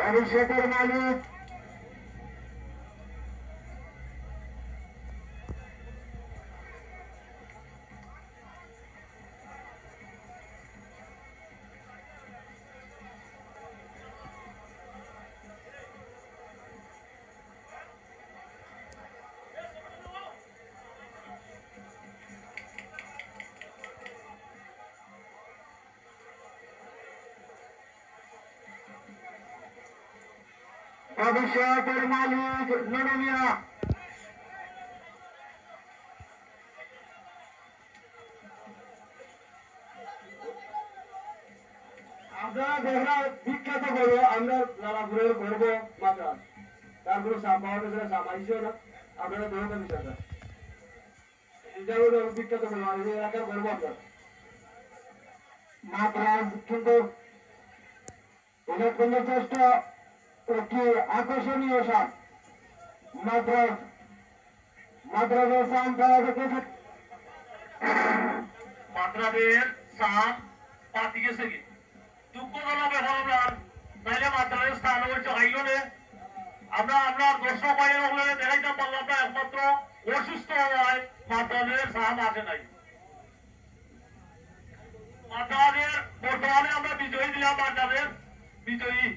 অভিষেকের মালিক অভিষেকের মালিক নুনু মিয়া আপনারা দেখরা বিখ্যাত করবো আমরা লালাপুরের করবো মাত্রা তারপরে সামাইছেও না আপনারা ধরতে বিষয়টা এটা হলো বিখ্যাত করবো এই এলাকার করবো আপনার মাদ্রাজ কিন্তু উল্লেখযোগ্য চেষ্টা একটি আকর্ষণীয় সাপ মাদ্রাজের সাম তারা দেখেছে মাদ্রাজের সাম পাতি গেছে কি দুঃখজনক এখন নাইলে মাদ্রাজের স্থান হচ্ছে আইলনে আমরা দর্শক বাইরে হলে দেখাইতে পারলাম না একমাত্র অসুস্থ হওয়ায় মাদ্রাজের সাম আসে নাই মাদ্রাজের বর্তমানে আমরা বিজয়ী দিলাম মাদ্রাজের বিজয়ী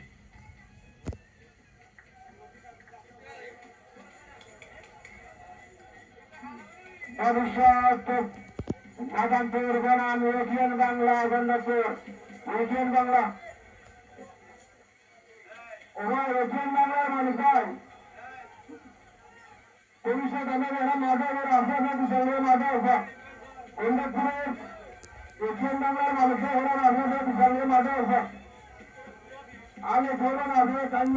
ভবিষ্যৎ বাদামপুর বনাম ইউটিএন বাংলা গন্ডপুর ইউটিএন বাংলা ইউটিএন বাংলার মানুষ হয় পুলিশের দামে যারা মাদকের আশা বিশালের মাদক গন্ডপুরের ইউটিএন বাংলার মানুষের ওরা আশা বিশালের মাদক আমি ধরুন আপনার টাইম